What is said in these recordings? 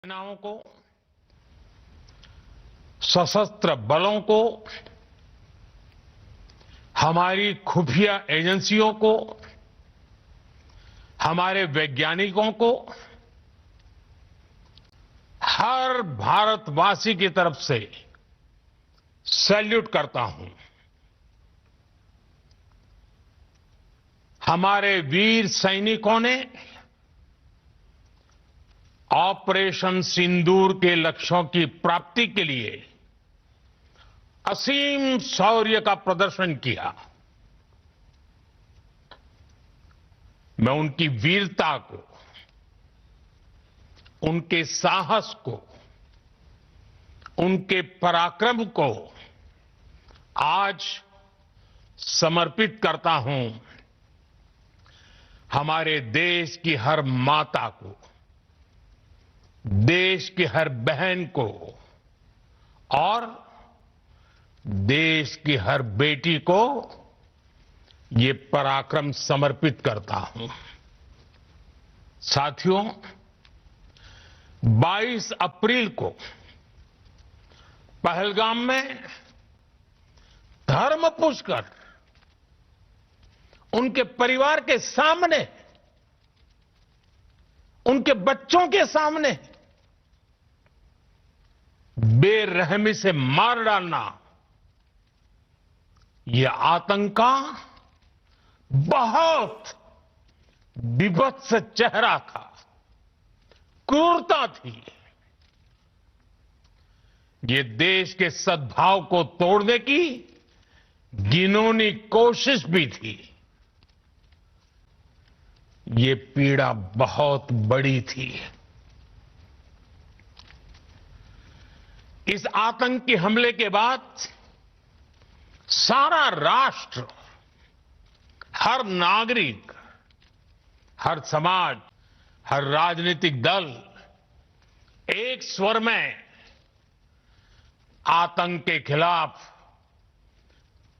सेनाओं को, सशस्त्र बलों को, हमारी खुफिया एजेंसियों को, हमारे वैज्ञानिकों को, हर भारतवासी की तरफ से सैल्यूट करता हूं। हमारे वीर सैनिकों ने ऑपरेशन सिंदूर के लक्ष्यों की प्राप्ति के लिए असीम शौर्य का प्रदर्शन किया। मैं उनकी वीरता को, उनके साहस को, उनके पराक्रम को आज समर्पित करता हूं हमारे देश की हर माता को, देश की हर बहन को और देश की हर बेटी को ये पराक्रम समर्पित करता हूं। साथियों, 22 अप्रैल को पहलगाम में धर्म पूछकर उनके परिवार के सामने, उनके बच्चों के सामने बेरहमी से मार डालना, यह आतंक का बहुत विभत्स चेहरा था, क्रूरता थी। ये देश के सद्भाव को तोड़ने की घिनौनी कोशिश भी थी। ये पीड़ा बहुत बड़ी थी। इस आतंकी हमले के बाद सारा राष्ट्र, हर नागरिक, हर समाज, हर राजनीतिक दल एक स्वर में आतंक के खिलाफ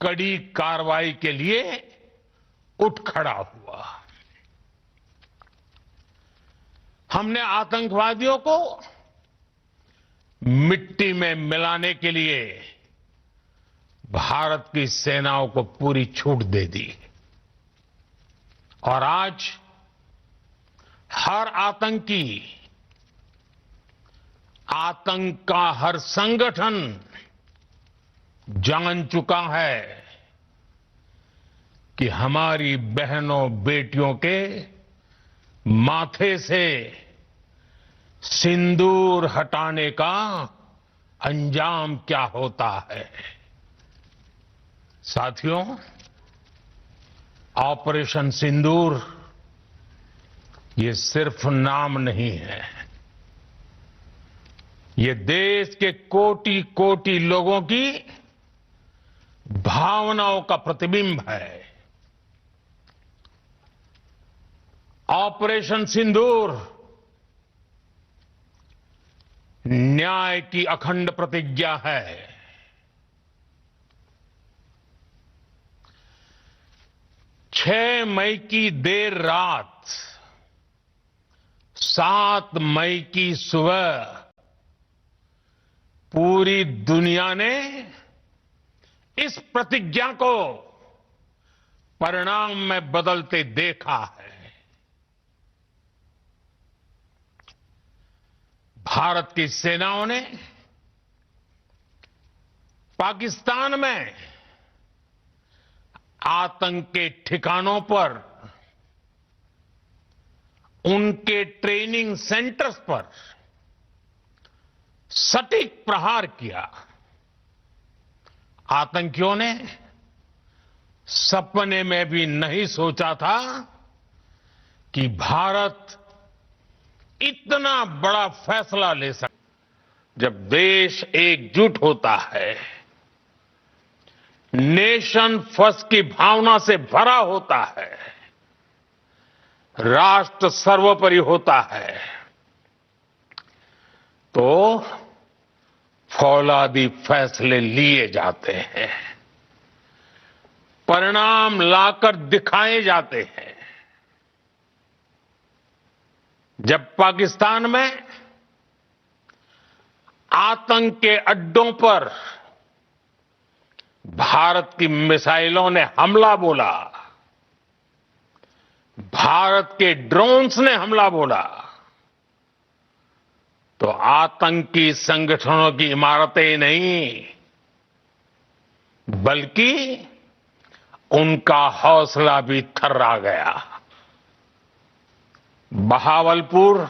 कड़ी कार्रवाई के लिए उठ खड़ा हुआ। हमने आतंकवादियों को मिट्टी में मिलाने के लिए भारत की सेनाओं को पूरी छूट दे दी और आज हर आतंकी, आतंक का हर संगठन जान चुका है कि हमारी बहनों बेटियों के माथे से सिंदूर हटाने का अंजाम क्या होता है। साथियों, ऑपरेशन सिंदूर ये सिर्फ नाम नहीं है, ये देश के कोटि कोटि लोगों की भावनाओं का प्रतिबिंब है। ऑपरेशन सिंदूर न्याय की अखंड प्रतिज्ञा है। 6 मई की देर रात, 7 मई की सुबह पूरी दुनिया ने इस प्रतिज्ञा को परिणाम में बदलते देखा है। भारत की सेनाओं ने पाकिस्तान में आतंक के ठिकानों पर, उनके ट्रेनिंग सेंटर्स पर सटीक प्रहार किया। आतंकियों ने सपने में भी नहीं सोचा था कि भारत इतना बड़ा फैसला ले सकता। जब देश एकजुट होता है, नेशन फर्स्ट की भावना से भरा होता है, राष्ट्र सर्वोपरि होता है, तो फौलादी फैसले लिए जाते हैं, परिणाम लाकर दिखाए जाते हैं। जब पाकिस्तान में आतंक के अड्डों पर भारत की मिसाइलों ने हमला बोला, भारत के ड्रोन्स ने हमला बोला, तो आतंकी संगठनों की इमारतें नहीं, बल्कि उनका हौसला भी थर्रा गया। बहावलपुर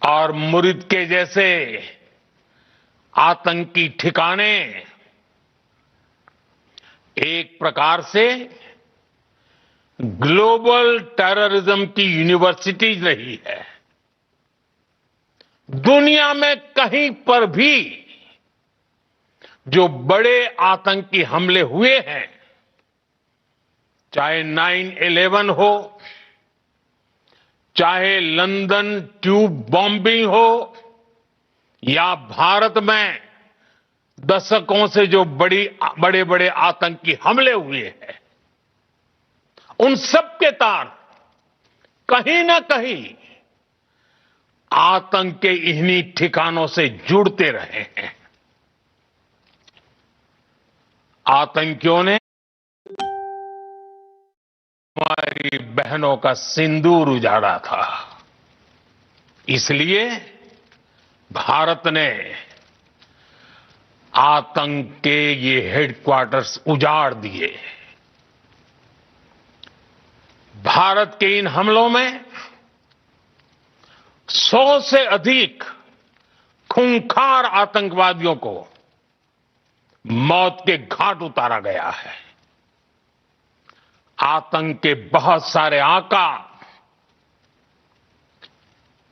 और मुरिद के जैसे आतंकी ठिकाने एक प्रकार से ग्लोबल टेररिज्म की यूनिवर्सिटीज रही है। दुनिया में कहीं पर भी जो बड़े आतंकी हमले हुए हैं, चाहे 9/11 हो, चाहे लंदन ट्यूब बॉम्बिंग हो, या भारत में दशकों से जो बड़े बड़े आतंकी हमले हुए हैं, उन सब के तार कहीं ना कहीं आतंक के इन्हीं ठिकानों से जुड़ते रहे हैं। आतंकियों ने हमारी बहनों का सिंदूर उजाड़ा था, इसलिए भारत ने आतंक के ये हेडक्वार्टर्स उजाड़ दिए। भारत के इन हमलों में 100 से अधिक खूंखार आतंकवादियों को मौत के घाट उतारा गया है। आतंक के बहुत सारे आका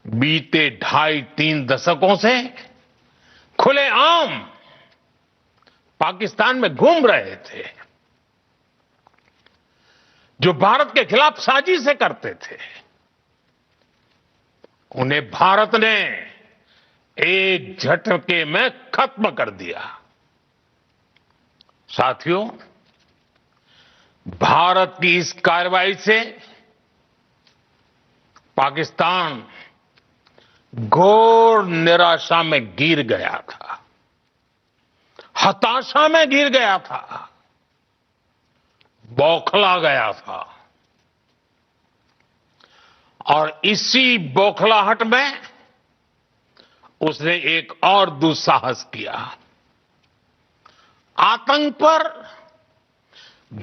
बीते 2.5-3 दशकों से खुलेआम पाकिस्तान में घूम रहे थे, जो भारत के खिलाफ साजिशें करते थे। उन्हें भारत ने एक झटके में खत्म कर दिया। साथियों, भारत की इस कार्रवाई से पाकिस्तान घोर निराशा में गिर गया था, हताशा में गिर गया था, बौखला गया था। और इसी बौखलाहट में उसने एक और दुस्साहस किया। आतंक पर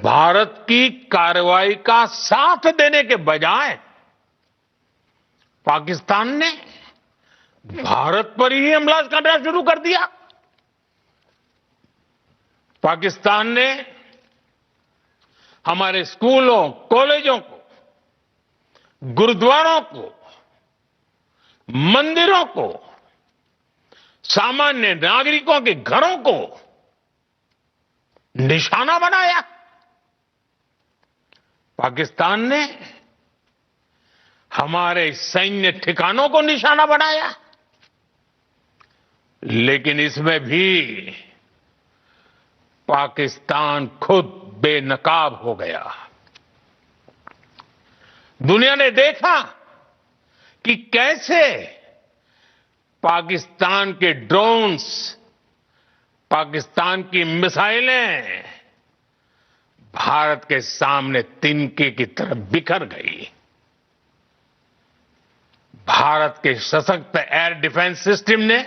भारत की कार्रवाई का साथ देने के बजाय पाकिस्तान ने भारत पर ही हमला करना शुरू कर दिया। पाकिस्तान ने हमारे स्कूलों, कॉलेजों को, गुरुद्वारों को, मंदिरों को, सामान्य नागरिकों के घरों को निशाना बनाया। पाकिस्तान ने हमारे सैन्य ठिकानों को निशाना बनाया। लेकिन इसमें भी पाकिस्तान खुद बेनकाब हो गया। दुनिया ने देखा कि कैसे पाकिस्तान के ड्रोन्स, पाकिस्तान की मिसाइलें भारत के सामने तिनके की तरह बिखर गई। भारत के सशक्त एयर डिफेंस सिस्टम ने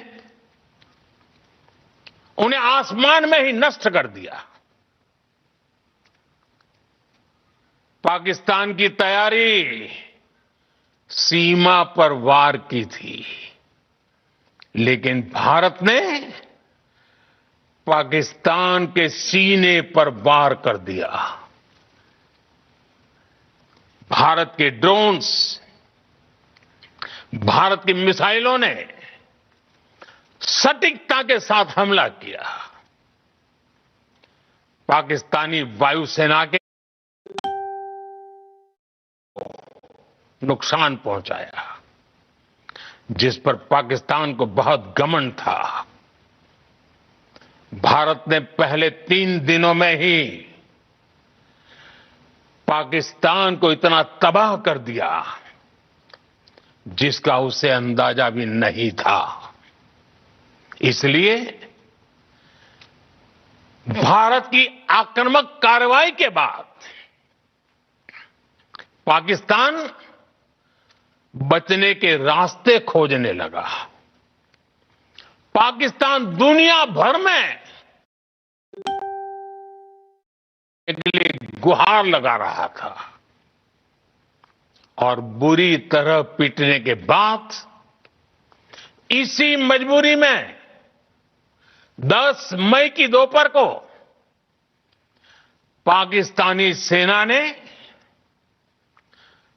उन्हें आसमान में ही नष्ट कर दिया। पाकिस्तान की तैयारी सीमा पर वार की थी, लेकिन भारत ने पाकिस्तान के सीने पर वार कर दिया। भारत के ड्रोन्स, भारत की मिसाइलों ने सटीकता के साथ हमला किया। पाकिस्तानी वायुसेना के नुकसान पहुंचाया, जिस पर पाकिस्तान को बहुत घमंड था। भारत ने पहले 3 दिनों में ही पाकिस्तान को इतना तबाह कर दिया जिसका उसे अंदाजा भी नहीं था। इसलिए भारत की आक्रामक कार्रवाई के बाद पाकिस्तान बचने के रास्ते खोजने लगा। पाकिस्तान दुनिया भर में के लिए गुहार लगा रहा था और बुरी तरह पीटने के बाद इसी मजबूरी में 10 मई की दोपहर को पाकिस्तानी सेना ने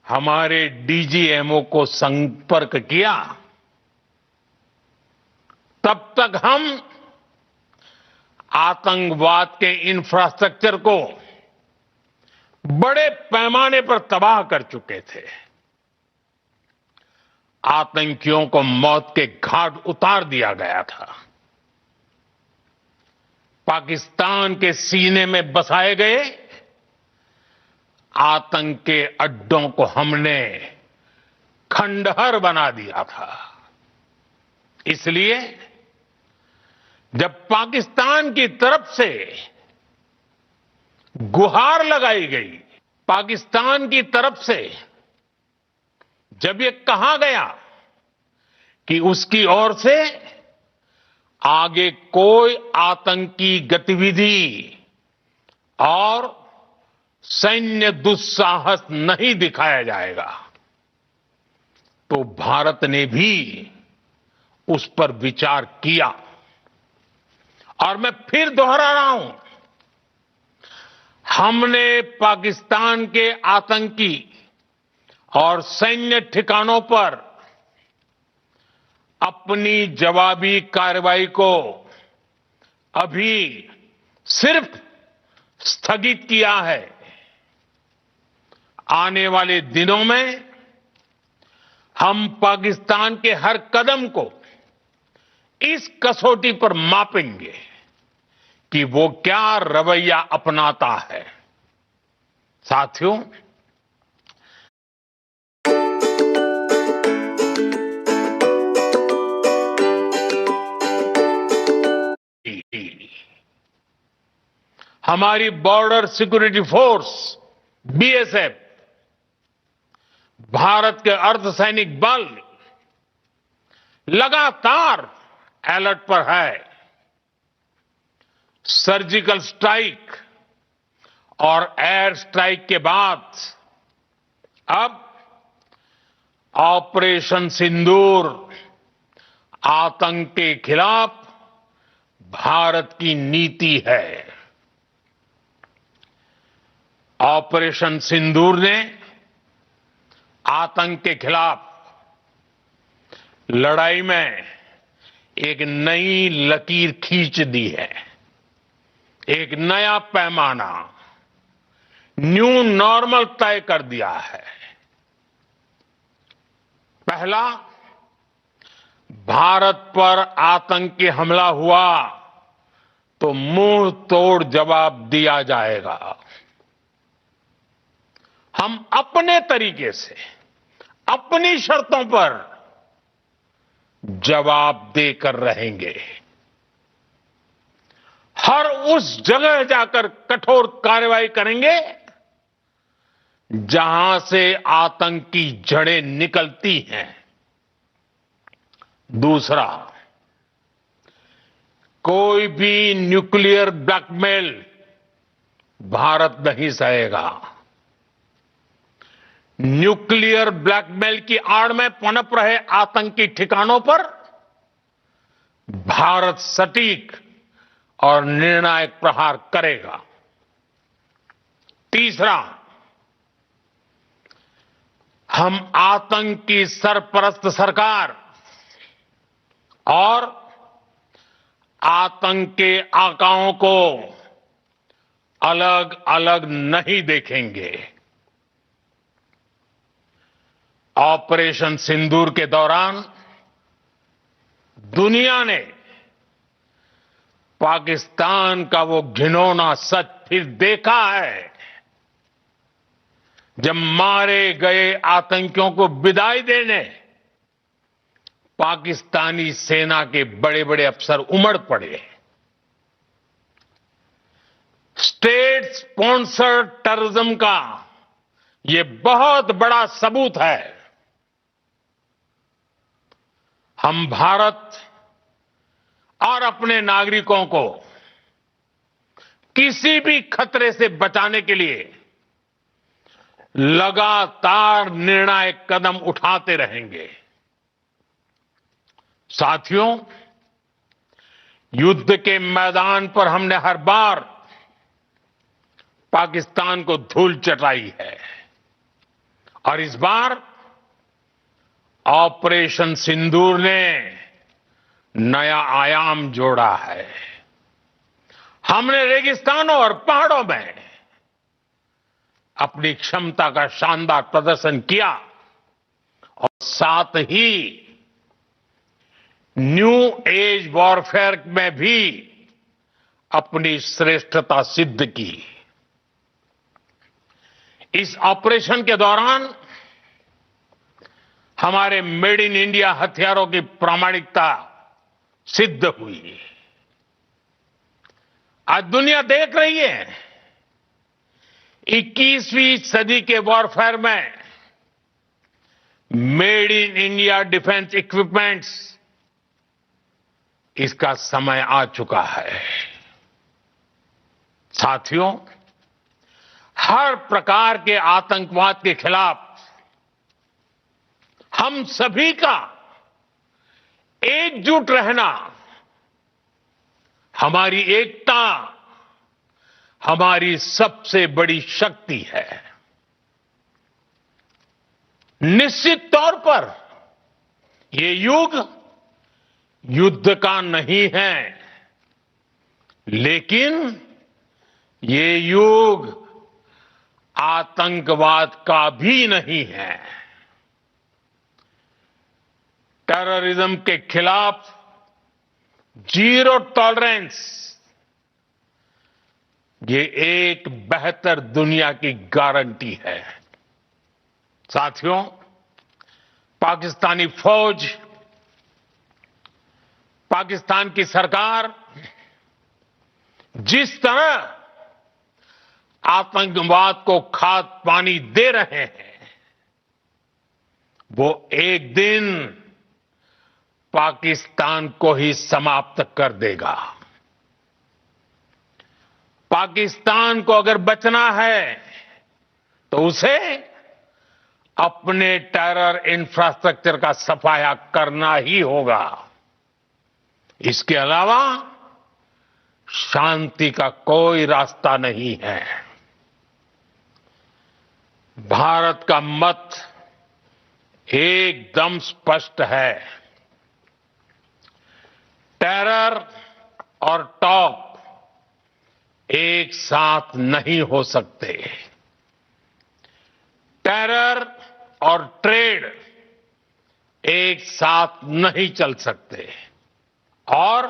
हमारे डीजीएमओ को संपर्क किया। तब तक हम आतंकवाद के इंफ्रास्ट्रक्चर को बड़े पैमाने पर तबाह कर चुके थे। आतंकियों को मौत के घाट उतार दिया गया था। पाकिस्तान के सीने में बसाए गए आतंक के अड्डों को हमने खंडहर बना दिया था। इसलिए जब पाकिस्तान की तरफ से गुहार लगाई गई, पाकिस्तान की तरफ से जब ये कहा गया कि उसकी ओर से आगे कोई आतंकी गतिविधि और सैन्य दुस्साहस नहीं दिखाया जाएगा, तो भारत ने भी उस पर विचार किया। और मैं फिर दोहरा रहा हूं, हमने पाकिस्तान के आतंकी और सैन्य ठिकानों पर अपनी जवाबी कार्रवाई को अभी सिर्फ स्थगित किया है। आने वाले दिनों में हम पाकिस्तान के हर कदम को इस कसौटी पर मापेंगे कि वो क्या रवैया अपनाता है। साथियों, हमारी border security force BSF, Bharat के अर्धसैनिक बल लगातार अलर्ट पर है। सर्जिकल स्ट्राइक और एयर स्ट्राइक के बाद अब ऑपरेशन सिंदूर आतंक के खिलाफ भारत की नीति है। ऑपरेशन सिंदूर ने आतंक के खिलाफ लड़ाई में एक नई लकीर खींच दी है। एक नया पैमाना, न्यू नॉर्मल तय कर दिया है। पहला, भारत पर आतंकी हमला हुआ तो मुंह तोड़ जवाब दिया जाएगा। हम अपने तरीके से, अपनी शर्तों पर जवाब देकर रहेंगे। हर उस जगह जाकर कठोर कार्रवाई करेंगे जहां से आतंक की जड़ें निकलती हैं। दूसरा, कोई भी न्यूक्लियर ब्लैकमेल भारत नहीं सहेगा। न्यूक्लियर ब्लैकमेल की आड़ में पनप रहे आतंकी ठिकानों पर भारत सटीक और निर्णायक प्रहार करेगा। तीसरा, हम आतंक की सरपरस्त सरकार और आतंक के आकाओं को अलग अलग नहीं देखेंगे। ऑपरेशन सिंदूर के दौरान दुनिया ने पाकिस्तान का वो घिनौना सच फिर देखा है, जब मारे गए आतंकियों को विदाई देने पाकिस्तानी सेना के बड़े बड़े अफसर उमड़ पड़े। स्टेट स्पॉन्सर्ड टेररिज्म का ये बहुत बड़ा सबूत है। हम भारत और अपने नागरिकों को किसी भी खतरे से बचाने के लिए लगातार निर्णायक कदम उठाते रहेंगे। साथियों, युद्ध के मैदान पर हमने हर बार पाकिस्तान को धूल चटाई है और इस बार ऑपरेशन सिंदूर ने नया आयाम जोड़ा है। हमने रेगिस्तानों और पहाड़ों में अपनी क्षमता का शानदार प्रदर्शन किया और साथ ही न्यू एज वॉरफेयर में भी अपनी श्रेष्ठता सिद्ध की। इस ऑपरेशन के दौरान हमारे मेड इन इंडिया हथियारों की प्रामाणिकता सिद्ध हुई। आज दुनिया देख रही है 21वीं सदी के वॉरफेयर में made in India defence equipments, इसका समय आ चुका है। साथियों, हर प्रकार के आतंकवाद के खिलाफ हम सभी का एकजुट रहना, हमारी एकता हमारी सबसे बड़ी शक्ति है। निश्चित तौर पर ये युग युद्ध का नहीं है, लेकिन ये युग आतंकवाद का भी नहीं है। टेररिज्म के खिलाफ जीरो टॉलरेंस, ये एक बेहतर दुनिया की गारंटी है। साथियों, पाकिस्तानी फौज, पाकिस्तान की सरकार जिस तरह आतंकवाद को खाद पानी दे रहे हैं, वो एक दिन पाकिस्तान को ही समाप्त कर देगा। पाकिस्तान को अगर बचना है तो उसे अपने टेरर इंफ्रास्ट्रक्चर का सफाया करना ही होगा। इसके अलावा शांति का कोई रास्ता नहीं है। भारत का मत एकदम स्पष्ट है। टेरर और टॉप एक साथ नहीं हो सकते। टेरर और ट्रेड एक साथ नहीं चल सकते और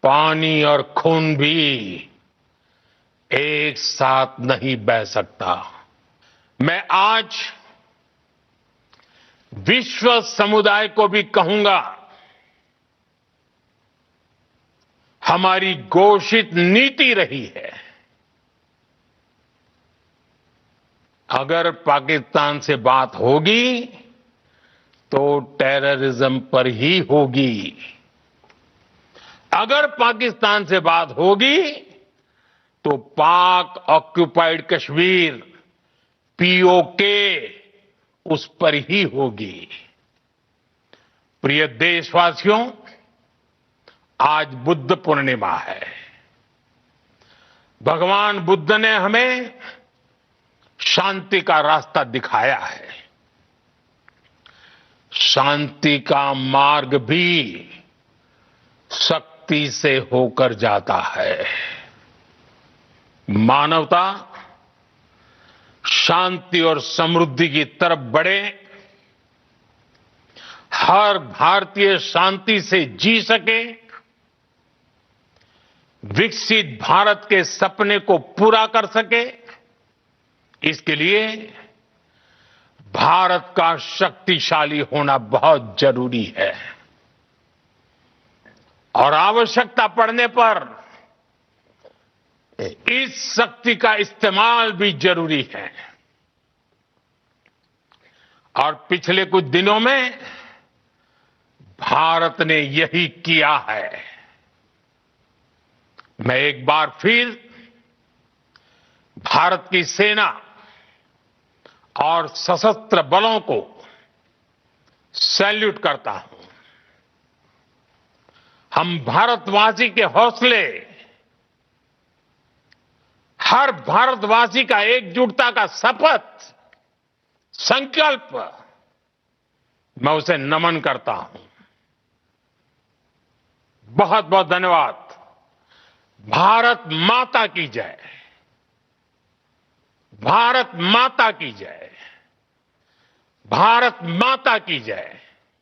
पानी और खून भी एक साथ नहीं बह सकता। मैं आज विश्व समुदाय को भी कहूंगा, हमारी घोषित नीति रही है, अगर पाकिस्तान से बात होगी तो टेररिज्म पर ही होगी। अगर पाकिस्तान से बात होगी तो पाक ऑक्युपाइड कश्मीर, पीओके, उस पर ही होगी। प्रिय देशवासियों, आज बुद्ध पूर्णिमा है। भगवान बुद्ध ने हमें शांति का रास्ता दिखाया है। शांति का मार्ग भी शक्ति से होकर जाता है। मानवता शांति और समृद्धि की तरफ बढ़े, हर भारतीय शांति से जी सके, विकसित भारत के सपने को पूरा कर सके, इसके लिए भारत का शक्तिशाली होना बहुत जरूरी है और आवश्यकता पड़ने पर इस शक्ति का इस्तेमाल भी जरूरी है। और पिछले कुछ दिनों में भारत ने यही किया है। मैं एक बार फिर भारत की सेना और सशस्त्र बलों को सैल्यूट करता हूं। हम भारतवासी के हौसले, हर भारतवासी का एकजुटता का शपथ, संकल्प, मैं उसे नमन करता हूं। बहुत बहुत धन्यवाद। भारत माता की जय। भारत माता की जय। भारत माता की जय।